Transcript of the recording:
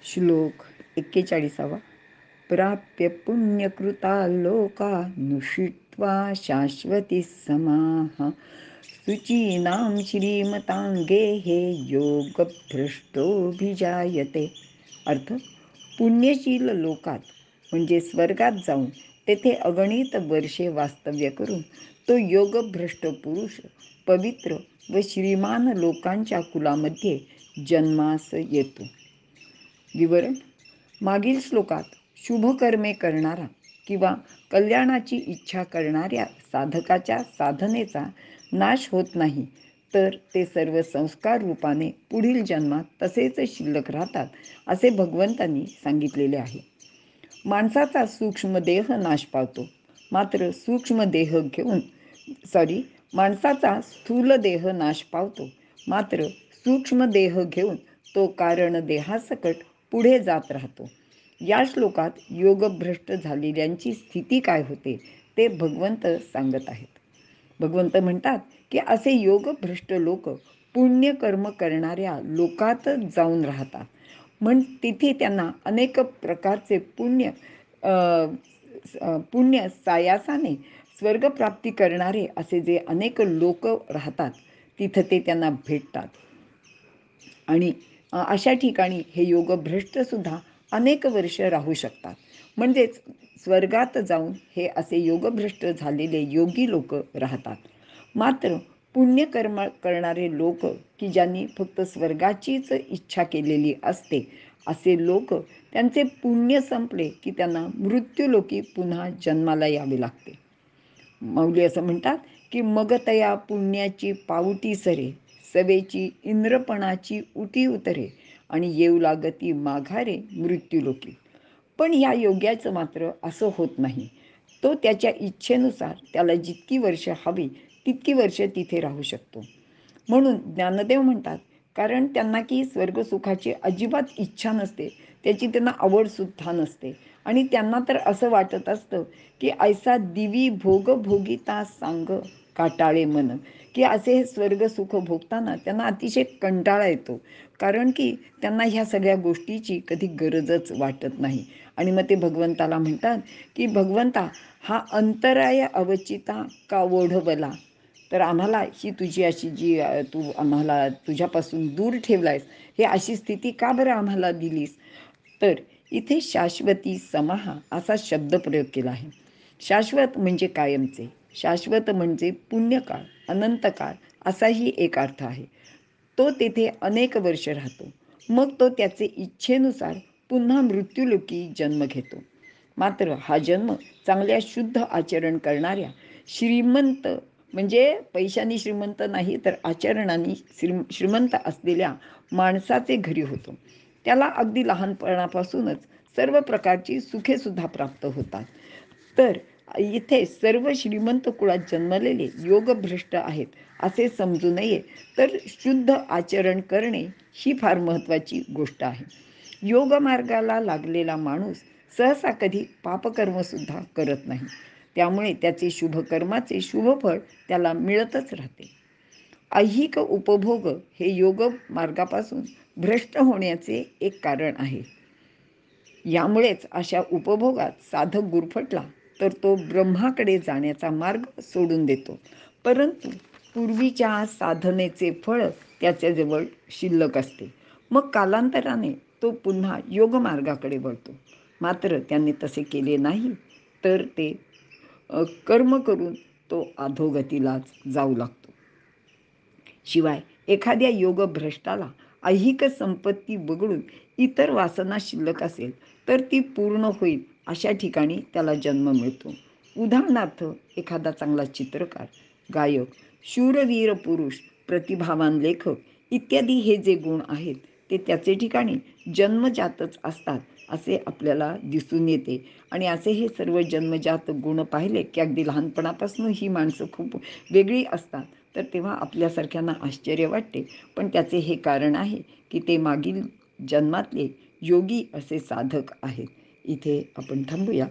श्लोक 41. प्राप्य पुण्यकृता लोका नुषित्वा शाश्वती समाः शुचीनां श्रीमतांगेहे योगभ्रष्टोभिजायते. अर्थ, पुण्यशील लोकात म्हणजे स्वर्गात जाऊन तेथे अगणित वर्षे वास्तव्य करून तो योगभ्रष्ट पुरुष पवित्र व श्रीमान लोकांच्या कुलामध्ये जन्मास येतो. विवरण: मागील श्लोकात शुभकर्मे करणारा किंवा कल्याणाची इच्छा करणाऱ्या साधकाच्या साधनेचा नाश होत नाही, तर ते सर्व संस्कार रूपाने पुढील जन्मात तसेच शिल्लक राहतात, असे भगवंतांनी सांगितलेले आहे. माणसाचा सूक्ष्मदेह नाश पावतो, मात्र माणसाचा स्थूल देह नाश पावतो, मात्र सूक्ष्म देह घेऊन तो कारण देहासकट पुढे जात राहतो. या श्लोकात योगभ्रष्ट झालेल्यांची स्थिती काय होते ते भगवंत सांगत आहेत. भगवंत म्हणतात की असे योगभ्रष्ट लोक पुण्यकर्म करणाऱ्या लोकात जाऊन राहतात. तिथे त्यांना अनेक प्रकारचे पुण्य सायासाने स्वर्गप्राप्ती करणारे असे जे अनेक लोक राहतात, तिथं ते त्यांना भेटतात. आणि अशा ठिकाणी हे योगभ्रष्ट सुद्धा अनेक वर्ष राहू शकतात. म्हणजेच स्वर्गात जाऊन हे असे योगभ्रष्ट झालेले योगी लोक राहतात. मात्र पुण्यकर्म करणारे लोक की ज्यांनी फक्त स्वर्गाचीच इच्छा केलेली असते, असे लोक त्यांचे पुण्य संपले की त्यांना मृत्यूलोकी पुन्हा जन्माला यावे लागते. माऊली असं म्हणतात की मग तया पुण्याची पावटी सरे, सवेची इंद्रपणाची उटी उतरे आणि येऊ लागती माघारे मृत्यूलोकी. पण या योग्याचं मात्र असं होत नाही. तो त्याच्या इच्छेनुसार त्याला जितकी वर्ष हवी तितकी वर्ष तिथे राहू शकतो. म्हणून ज्ञानदेव म्हणतात, कारण त्यांना की स्वर्गसुखाची अजिबात इच्छा नसते, त्याची त्यांना आवडसुद्धा नसते. आणि त्यांना तर असं वाटत असतं की ऐसा दिवी भोग भोगिता सांग काटाळे मन, की असे हे स्वर्गसुख भोगताना त्यांना अतिशय कंटाळा येतो. कारण की त्यांना ह्या सगळ्या गोष्टीची कधी गरजच वाटत नाही. आणि मग ते भगवंताला म्हणतात की भगवंता, हा अंतराय अवचिता का ओढवला, तर आम्हाला ही तुझी अशी जी तू आम्हाला तुझ्यापासून दूर ठेवलायस, हे अशी स्थिती का बरं आम्हाला दिलीस. तर इथे शाश्वती समाहा असा शब्द प्रयोग केला आहे. शाश्वत म्हणजे कायमचे, शाश्वत म्हणजे पुण्यकाळ, अनंतकाळ असाही एक अर्थ आहे. तो तेथे अनेक वर्ष राहतो, मग तो त्याचे इच्छेनुसार पुन्हा मृत्यूलोकी जन्म घेतो. मात्र हा जन्म चांगल्या शुद्ध आचरण करणाऱ्या श्रीमंत, म्हणजे पैशाने श्रीमंत नाही तर आचरणाने श्रीमंत असलेल्या माणसाचे घरी होतो. त्याला अगदी लहानपणापासूनच सर्व प्रकारची सुखे सुद्धा प्राप्त होतात. तर इथे सर्व श्रीमंत कुळात जन्मलेले योगभ्रष्ट आहेत असे समजू नये, तर शुद्ध आचरण करणे ही फार महत्त्वाची गोष्ट आहे. योगमार्गाला लागलेला माणूस सहसा कधी पापकर्मसुद्धा करत नाही, त्यामुळे त्याचे शुभकर्माचे शुभफळ त्याला मिळतच राहते. ऐहिक उपभोग हे योग मार्गापासून भ्रष्ट होण्याचे एक कारण आहे. यामुळेच अशा उपभोगात साधक गुरफटला तर तो ब्रह्माकडे जाण्याचा मार्ग सोडून देतो. परंतु पूर्वीच्या साधनेचे फळ त्याच्याजवळ शिल्लक असते. मग कालांतराने तो पुन्हा योगमार्गाकडे वळतो. मात्र त्याने तसे केले नाही तर ते कर्म करून तो अधोगतीलाच जाऊ लागतो. शिवाय एखाद्या योगभ्रष्टाला ऐहिक संपत्ती वगळून इतर वासना शिल्लक असेल तर ती पूर्ण होईल अशा ठिकाणी त्याला जन्म मिळतो. उदाहरणार्थ, एखादा चांगला चित्रकार, गायक, शूरवीर पुरुष, प्रतिभावान लेखक इत्यादी हे जे गुण आहेत ते त्याचे ठिकाणी जन्मजातच असतात असे आपल्याला दिसून येते. आणि असे हे सर्व जन्मजात गुण पाहिले की अगदी लहानपणापासून ही माणसं खूप वेगळी असतात, तर तेव्हा आपल्यासारख्यांना आश्चर्य वाटते. पण त्याचे हे कारण आहे की ते मागील जन्मातले योगी असे साधक आहेत. इथे आपण थांबूया.